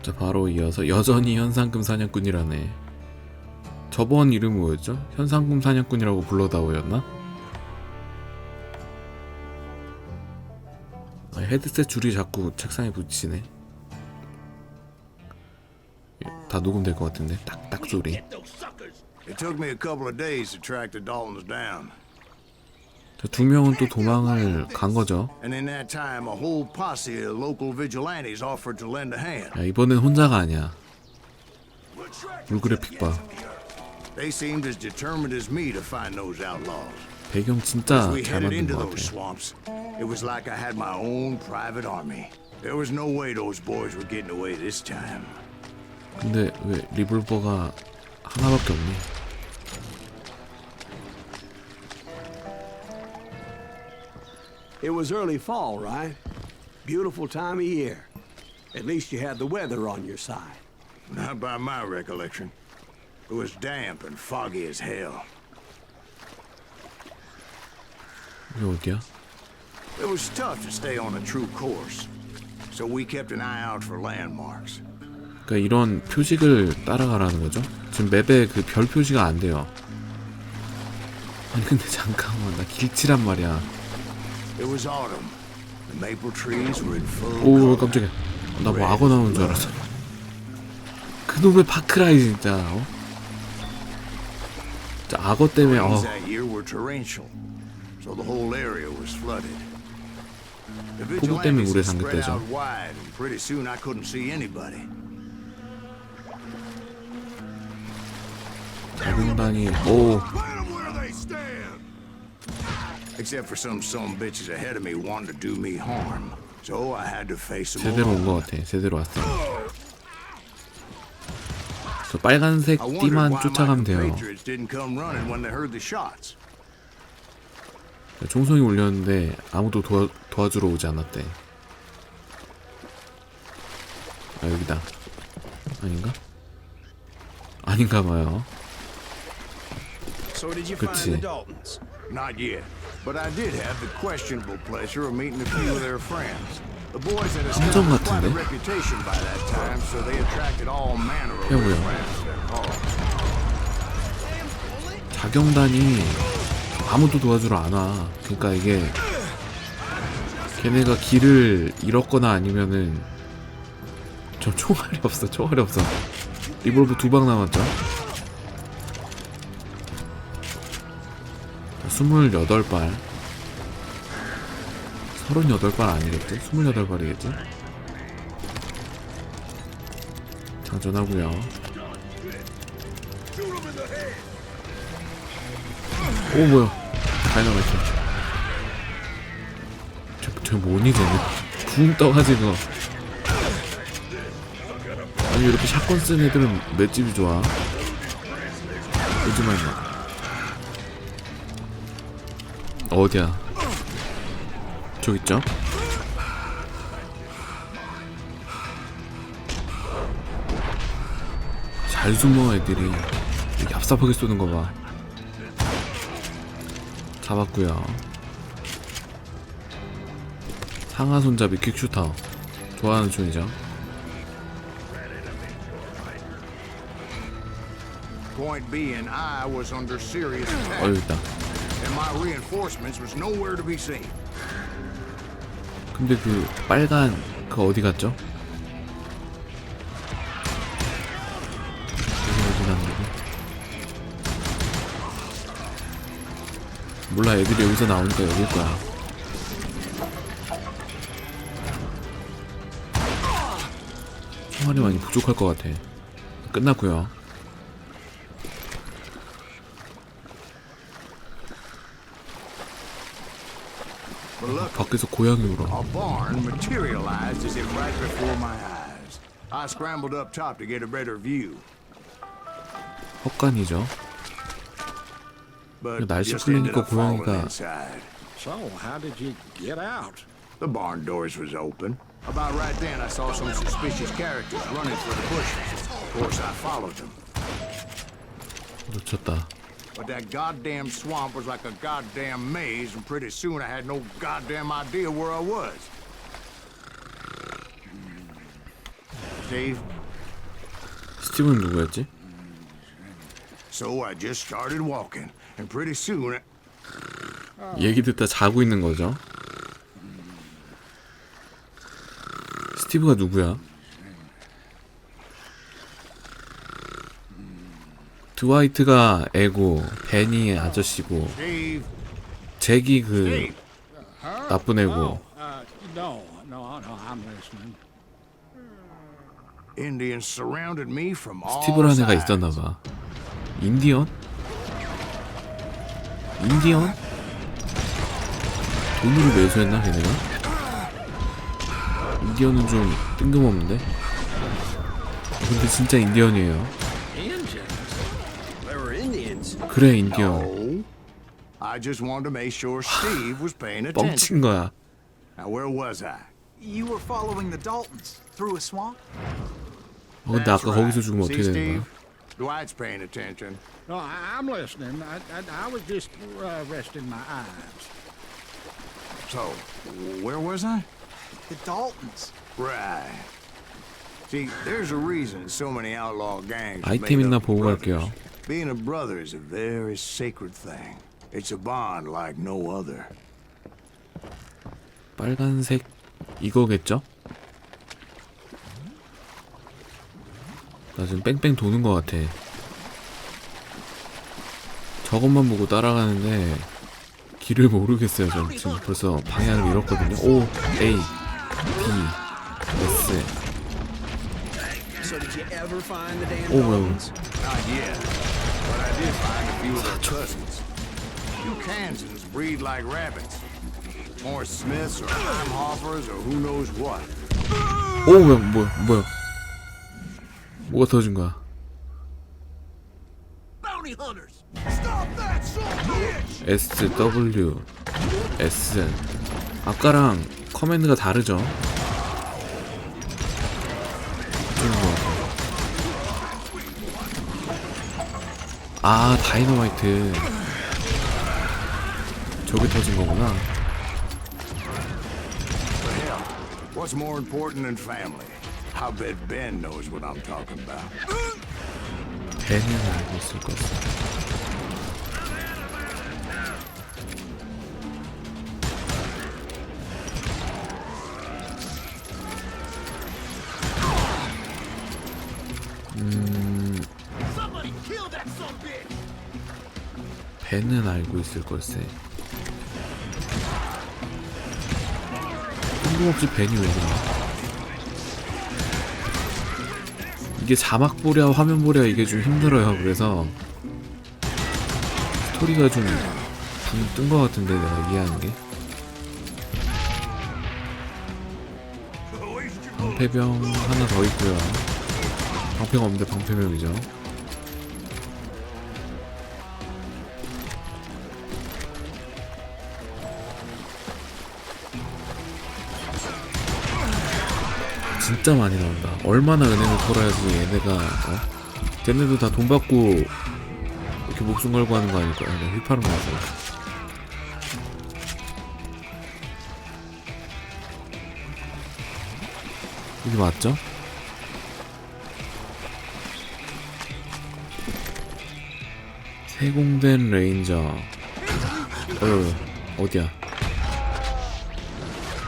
자, 바로 이어서 여전히 현상금 사냥꾼이라네. 저번 이름 뭐였죠? 현상금 사냥꾼이라고 불러다오였나? 헤드셋 줄이 자꾸 책상에 붙이네. 다 녹음될 것 같은데. 딱딱 소리. It took me a couple of days to track the Daltons down. 두 명은 또 도망을 간 거죠. And in that time, a whole posse of local vigilantes offered to lend a hand. 야, 이번엔 혼자가 아니야. 물그래픽 봐. They seemed as determined as me to find those outlaws. 배경 진짜 We 잘 headed 만든 into 것 those 같아. swamps. It was like I had my own private army. There was no way those boys were getting away this time. 근데 왜 리볼버가 하나밖에 없니? It was early fall, right? Beautiful time of year. At least you had the weather on your side. Not by my recollection. It was damp and foggy as hell. 이게 어디야? It was tough to stay on a true course. So we kept an eye out for landmarks. 그러니까 이런 표식을 따라가라는 거죠? 지금 맵에 그 별 표시가 안 돼요. 아니 근데 잠깐만, 나 길치란 말이야. It was autumn. The maple trees were in full 오 color. 깜짝이야. 나 뭐 악어 나오는 줄 알았어. 그놈의 파크라이 진짜. 진짜 악어 때문에 Rains that year were torrential, so the whole area was flooded. The 폭우 때문에 물에 vigilantes had spread 잠겼대죠. out wide, and pretty soon I couldn't see anybody. 자궁단이 오 Except for some bitches ahead of me wanting to do me harm. So I had to face them 제대로 온 alone. 것 같아. 제대로 왔어. 저 빨간색 I wondered 띠만 why my 쫓아가면 돼요. compatriots didn't come running when they heard the shots. 총성이 울렸는데 아무도 도와주러 오지 않았대. 아 여기다. 아닌가? 아닌가 봐요. So did you find 그치. the Daltons? Not yet, but I did have the questionable pleasure of meeting a few of their friends. The boys had 함정 established quite a 같은데? reputation by that time, so they attracted all manner of 뭐야? friends to their cause. 자경단이 아무도 도와주러 안 와. 그러니까 이게 걔네가 길을 잃었거나 아니면은 저 총알이 없어. 총알이 없어. 리볼브 2방 남았죠. 28발 38발 아니겠지? 28발이겠지? 장전하고요. 오 뭐야 다이너마이트. 저 뭐니 쟤는 붕 떠가지고. 아니 이렇게 샷건 쓴 애들은 맷집이 좋아. 오지마 임마. 어디야? 저기 있죠? 잘 숨어 애들이. 이렇게 얍삽하게 쏘는 거 봐. 잡았고요. 상하 손잡이 퀵슈터. 좋아하는 총이죠. Point being, I was under serious attack, 여기 있다. and my reinforcements was nowhere to be seen. 근데 그 빨간 그 어디 갔죠? 여기 어디 가는 거지? 몰라. 애들이 여기서 나오니까 여길 거야. 총알이 많이 부족할 것 같아. 끝났고요. But look, 밖에서 고양이 울어. a barn materialized as if right before my eyes. I scrambled up top to get a better view, 헛간이죠. but 날씨 just ended 풀리니까 up falling 고양이가 inside. So how did you get out? The barn doors was open. About right then, I saw some suspicious characters running for the bushes. Of course, I followed them. 놓쳤다. But that goddamn swamp was like a goddamn maze, and pretty soon I had no goddamn idea where I was. Steve? 스티브는 누구였지? So I just started walking, and pretty soon 얘기 듣다 자고 있는 거죠. 스티브가 누구야? 드와이트가 애고 벤이 아저씨고 Steve, 잭이 그 Steve, 나쁜 애고 No, I'm listening. Indians surrounded me from all 스티브라는 애가 sides. 있었나봐. 인디언? 인디언? 돈으로 매수했나 걔네가? 인디언은 좀 뜬금없는데? 근데 진짜 인디언이에요. They were Indians. 그래 인디언. No, I just wanted to make sure Steve was paying attention. 뻥친 거야. Now where was I? You were following the Daltons through a swamp? 근데 That's 아까 right. 거기서 죽으면 어떻게 See, 되는 거야? Steve? Dwight's paying attention. No, I'm listening. I was just resting my eyes. So, where was I? The Daltons. Right. See, there's a reason so many outlaw gangs are 아이템 made 있나 up of 보고 brothers. 갈게요. Being a brother is a very sacred thing. It's a bond like no other. 빨간색 이거겠죠? 나 지금 뺑뺑 도는 것 같아. 저것만 보고 따라가는데 길을 모르겠어요. 전 지금 벌써 방향을 잃었거든요. O, A, D, S. So did you ever find the damn 오, 뭐야, Daltons? Not yet, but I did find a few of their cousins. You Kansans breed like rabbits. More Smiths or Heimhoffers or who knows what. 오, 뭐야. 뭐가 터진 거야? Bounty hunters! Stop that son of a bitch! S, W, S. 아까랑 커맨드가 다르죠? 어쩌는 거 같아. 아, 다이너마이트. 저게 터진 거구나. But hell, what's more important than family? I bet Ben knows what I'm talking about. 벤은 알고 있을 것이다. 벤은 알고 있을 걸세. 뜬금없이 벤이 왜 나와? 이게 자막 보랴 화면 보랴 이게 좀 힘들어요. 그래서 스토리가 좀 뜬 것 같은데 내가 이해하는 게. 방패병 하나 더 있고요. 방패가 없는데 방패병이죠. 진짜 많이 나온다. 얼마나 은행을 털어야지 얘네가 쟤네도 다 돈 받고 이렇게 목숨 걸고 하는 거 아닐까? 나 휘파람 나서. 이게 맞죠? 세공된 레인저. 어디야?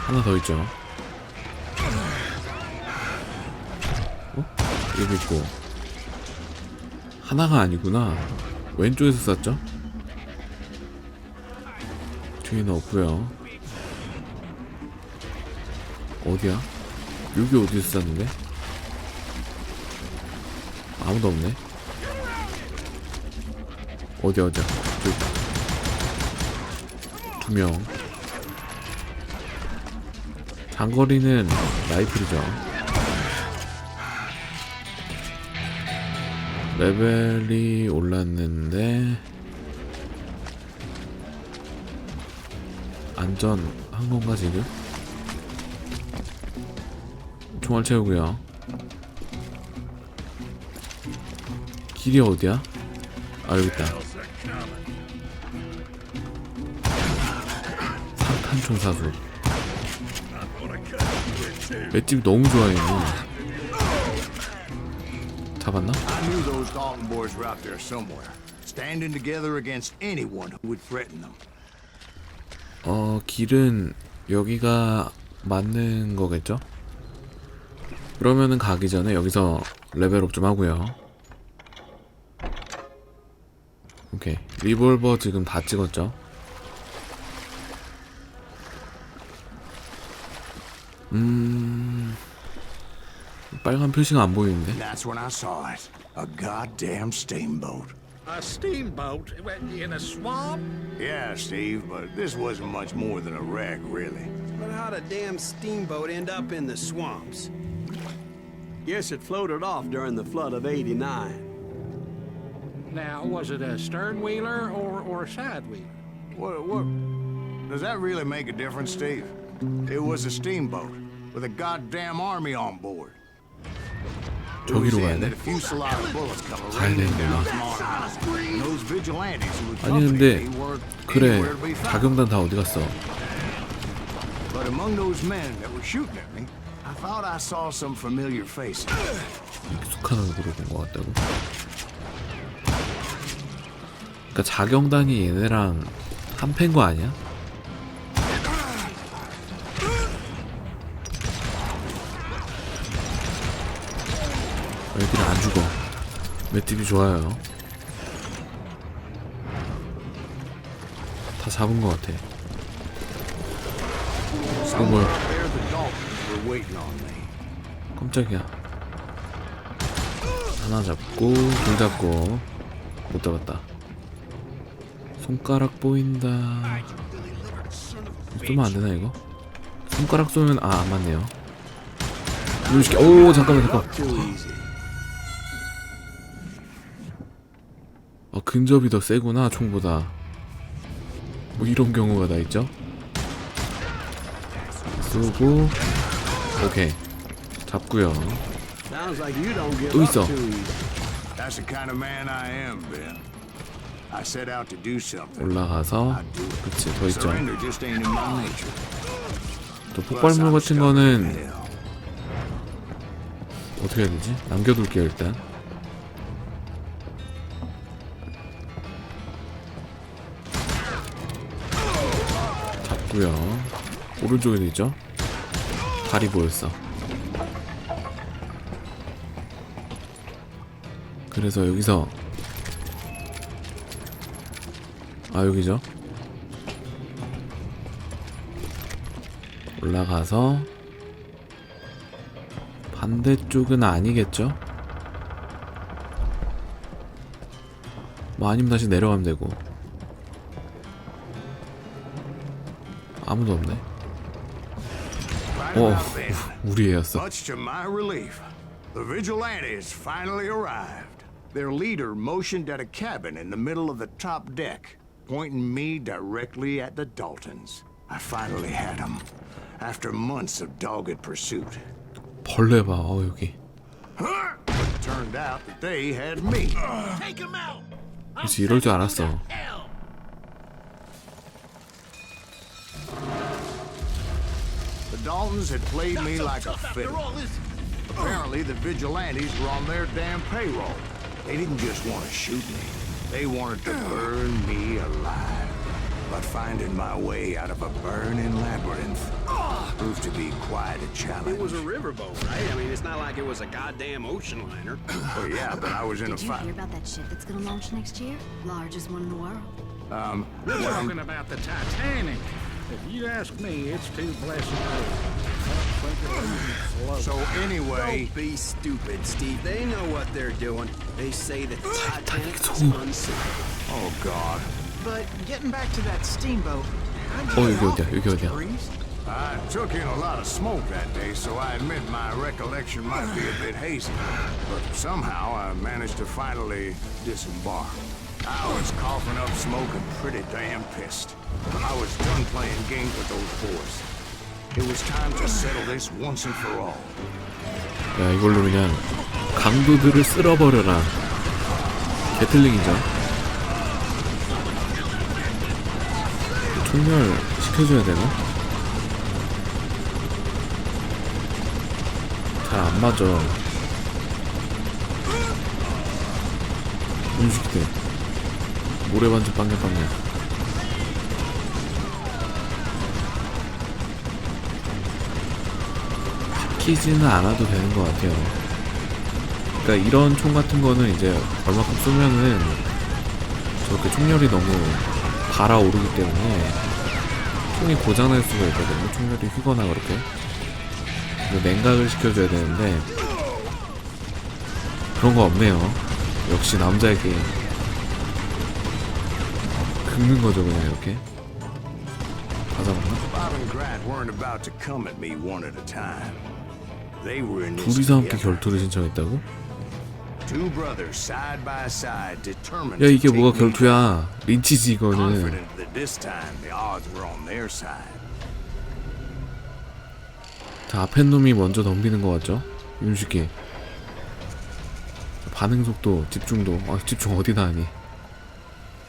하나 더 있죠. 여기 있고. 하나가 아니구나. 왼쪽에서 쐈죠? 뒤에는 없고요. 어디야? 여기 어디서 쐈는데? 아무도 없네. 어디야? 저기. 2명. 장거리는 라이플이죠. 레벨이 올랐는데 안전한 건가 지금? 총알 채우고요. 길이 어디야? 아 여기 있다. 산탄총 사수. 맷집이 너무 좋아요. 잡았나? I knew those Dalton boys were out there somewhere, standing together against anyone who would threaten them. 길은 여기가 맞는 거겠죠? 그러면은 가기 전에 여기서 레벨업 좀 하고요. 오케이. 리볼버 지금 다 찍었죠? 빨간 표시가 안 보이는데? That's when I saw it. A goddamn steamboat. A steamboat in a swamp? Yeah, Steve, but this wasn't much more than a wreck, really. But how'd a damn steamboat end up in the swamps? Guess it floated off during the flood of '89. Now, was it a stern wheeler or a side wheeler? What? Does that really make a difference, Steve? It was a steamboat with a goddamn army on board. 저기로 가야 돼? A fusillade of bullets come 가야 raining 되는 down 거야. from on high. Those vigilantes who 아니 accompanied 근데 me weren't 그래 anywhere to be found. 자경단 다 어디 갔어? But among those men that were shooting at me, I thought I saw some familiar faces. 익숙한 얼굴을 본 것 같다고? 그러니까 자경단이 얘네랑 한패인 거 아니야? 애들이 안 죽어. 맷집이 좋아요. 다 잡은 것 같아. 뭐야? There the Daltons were waiting on me. 깜짝이야. 하나 잡고 둘 잡고 못 잡았다. 손가락 보인다. 쏘면 안 되나 이거? 손가락 쏘면 안 맞네요. 오 잠깐만. Too easy. 근접이 더 세구나 총보다. 뭐 이런 경우가 다 있죠? 쏘고 오케이 잡고요. Sounds like you don't give 또 up 있어. too easy. That's the kind of man I am, Ben. I set out to do something. 올라가서 그치 더 있죠. Surrender just ain't in my nature. 또 Plus, 폭발물 I'm 같은 stubborn as 거는 hell. 어떻게 해야 되지? 남겨둘게요 일단. 잡고요. 오른쪽에도 있죠? 다리 보였어. 그래서 여기서 여기죠? 올라가서 반대쪽은 아니겠죠? 뭐 아니면 다시 내려가면 되고. 아무도 없네. Right about then, 우리 애였어. much to my relief, the vigilantes finally arrived. Their leader motioned at a cabin in the middle of the top deck, pointing me directly at the Daltons. I finally had them, after months of dogged pursuit. 벌레 봐. 여기. But it turned out that they had me. Take him out! 그래서 이럴 줄 알았어. Hell! The Daltons had played me like a fiddle. Apparently, the vigilantes were on their damn payroll. They didn't just want to shoot me. They wanted to burn me alive. But finding my way out of a burning labyrinth proved to be quite a challenge. It was a riverboat, right? I mean, it's not like it was a goddamn ocean liner. Oh, yeah, but I was in a Did you fight. hear about that ship that's gonna launch next year? Largest one in the world. We're talking about the Titanic. If you ask me, it's too blessed old. So anyway, Don't be stupid, Steve. They know what they're doing. They say that the Titanic is unsinkable. oh God, But getting back to that steamboat, how'd you 여기 get off 어디야? it, 여기 어디야? Mr. Breeze? I took in a lot of smoke that day, so I admit my recollection might be a bit hazy. But somehow I managed to finally disembark. I was coughing up smoke and pretty damn pissed. I was done playing games with those boys. It was time to settle this once and for all. 야 이걸로 그냥 강도들을 쓸어버려라. 게틀링이죠. 총열 시켜줘야 되나? 잘 안 맞아. 인식돼. 모래반죽 빵야빵야. 키지는 않아도 되는 것 같아요. 그러니까 이런 총 같은 거는 이제 얼마큼 쏘면은 저렇게 총열이 너무 달아오르기 때문에 총이 고장날 수가 있거든요. 총열이 휘거나 그렇게. 냉각을 시켜줘야 되는데 그런 거 없네요. 역시 남자의 게임. 긁는 거죠 그냥 이렇게. 다 잡았나? Bob and Grant weren't about to come at me one at a time. They were in this 둘이서 함께 together. 결투를 신청했다고? Two brothers side by side, determined 야 to 이게 take 뭐가 me 결투야. 린치지 이거는. confident that this time the odds were on their side. 자, 앞에 놈이 먼저 덤비는 것 같죠? 윤식이. 반응 속도, 집중도. 아, 집중 어디다 하니?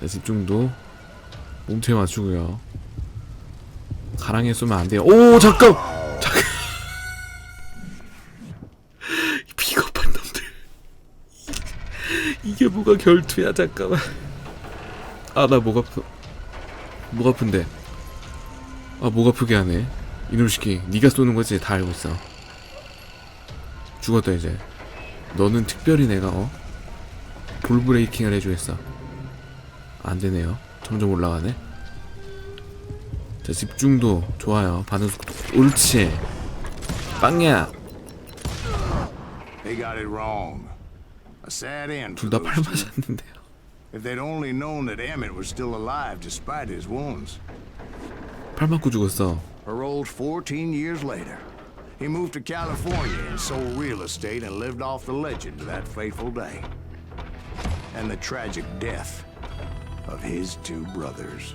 자, 집중도. 몸체에 맞추고요. 가랑에 쏘면 안 돼요. 오, 잠깐! 잠깐! 비겁한 놈들. 이게 뭐가 결투야, 잠깐만. 아, 나 목 아프. 목 아픈데. 아, 목 아프게 하네. 이놈 새끼, 네가 쏘는 거지? 다 알고 있어. 죽었다 이제. 너는 특별히 내가 볼 브레이킹을 해주겠어. 안 되네요. 점점 올라가네. 자, 집중도 좋아요. 반응 속도 옳지. 빵야. They got it wrong. A sad end 둘 for 다 those 팔 two. 맞았는데요. If they'd only known that Emmett was still alive despite his wounds. 팔 맞고 죽었어. Paroled 14 years later. He moved to California and sold real estate and lived off the legend to that fateful day. And the tragic death of his two brothers.